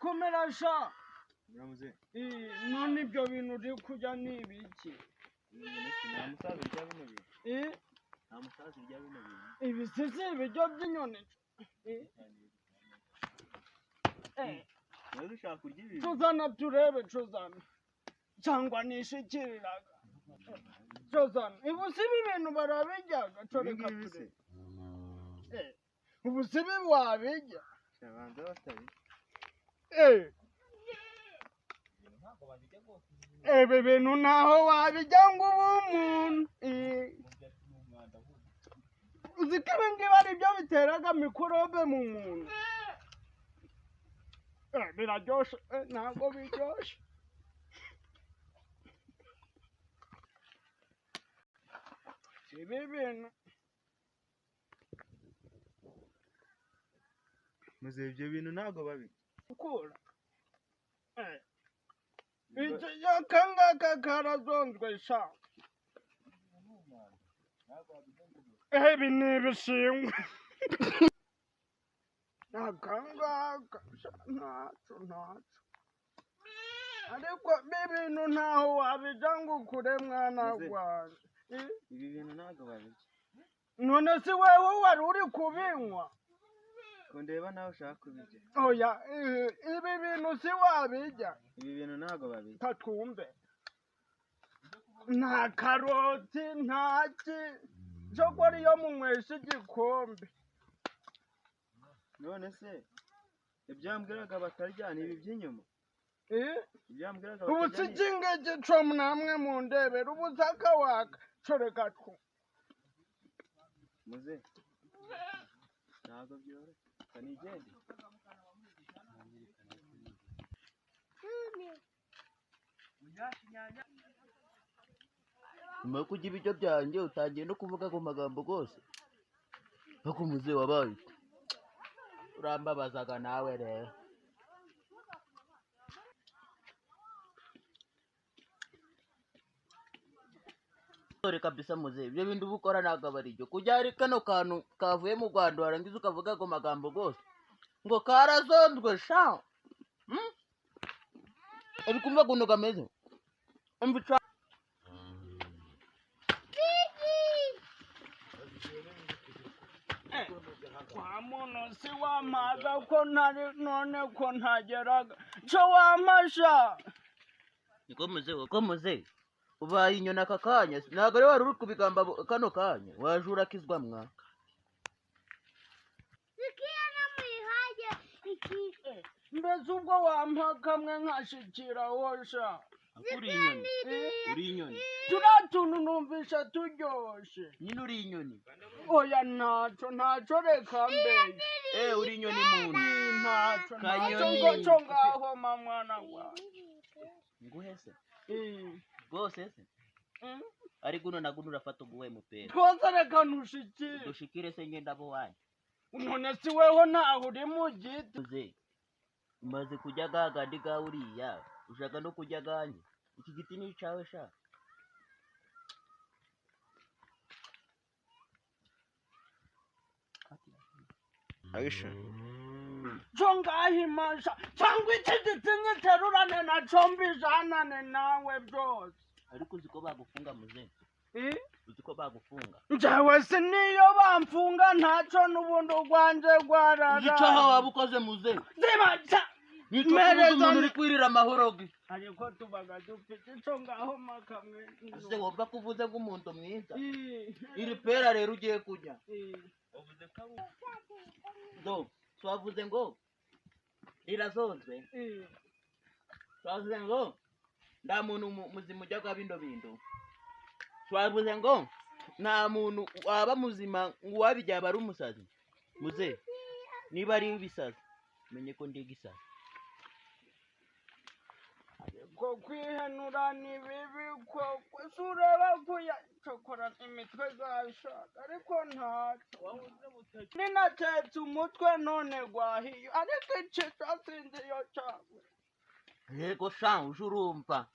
komera sha Muramuze. none ibyo bintu uri kujya ni ibiki Nta musaza urya bino bintu. Nta musaza urya bino bintu. ibi si ibiryo by'inyoni Nawe ushaka kurya ibi? tuzana turebe tuzana cyangwa nishikiriraga tuzana ibu si ibi bintu barabijyaga coreka turebe ubu si ibi wabijya Shabanza batabi. ibi bintu naho wabijya ngo ubu umuntu uzi ko ibi ngibi ari byo biteraga mikorobe mu muntu biraryoshe ntabwo biryoshye ibi bintu Muze ibyo bintu ntago babi. ukura aka ngaka karazonzwe sha ibi ni ibishingwe aka ngaka ntacyo ariko ibintu ntaho wabijya ngo ukure mwana wanjye Ibi bintu ntago babi. none si wewe wari uri kubinywa Ko ndeba nawe ushaka kubijya. oya ibi bintu si wabijya Ibi bintu ntago babi. tatwumve nta karoti ntaki cyokora iyo munywesha igikombe None se ibyambwiraga batarya ni ibi by'inyuma. Ibyambwiraga ubu si ikingiki co namwe mu ndebera ubu sakawaka coreka twu Muze. Ntago byoroshye. Kanigende. nyuma yo kurya ibiryo byanjye utangiye no kuvuga ku magambo rwose ariko muze wabaye urambabazaga nawe rero dore kabisa muze ibyo bintu uba ukora ntabwo aba ari byo kujya hari kano kantu kavuye mu Rwanda warangiza ukavuga ku magambo rwose ngo karazonzwe sha uri kumva ukuntu kameze kwa muntu si wampaga ko ntari none ko ntageraga co wampasha niko muze ubaye inyoni aka kanya ntabwo ari wari uri kubigamba kano kanya waje urakizwa mwa mbese ubwo wampa kamwe nkashikira wosha uri inyoni uri inyoni turiya tuntu numvisha turyoshe nyine uri inyoni oya ntacyo reka mbere uri inyoni muntu ntacyo cyo ngaho mwana wawe nguhe se rwose se ariko uno naguno urafata uguwe mupera twose reka ntushikire dushikire se ngenda bo wanyu none si weho ntaho uri mu giti umaze kujya gagandi ga uriya ushaka no kujya ganye iki giti ni icawe sha Aisha. cyo ngahimasha cyangwa iki giti nyiterurane nacyo mbijanane nawe byose ariko uziko bagufunga muze uziko bagufunga njyewe si niyo bamfunga ntacyo n'ubundi urwanje rwarara icaha waba ukoze muze zibaca umuntu uri kwirira amahoro ge ariko tubaga dufite icyo ngaho makamwe ese wumva ko uvuze nk'umuntu mwiza iri pera rero ugiye kujya twavuze ngo irazonzwe twavuze ngo nta muntu muzima ujyaga bino bintu twavuze ngo nta muntu waba muzima ngo uwabijya aba ari umusazi muze niba ari ibisazi menye ko ndi igisazi uko kwihenura ni bibi koko se ureba kuyacokora imitwe zashaka ariko ntacyo ninatetse umutwe none gwahiye ariko iki cyasinze iyo cyawe yego sha uje urumva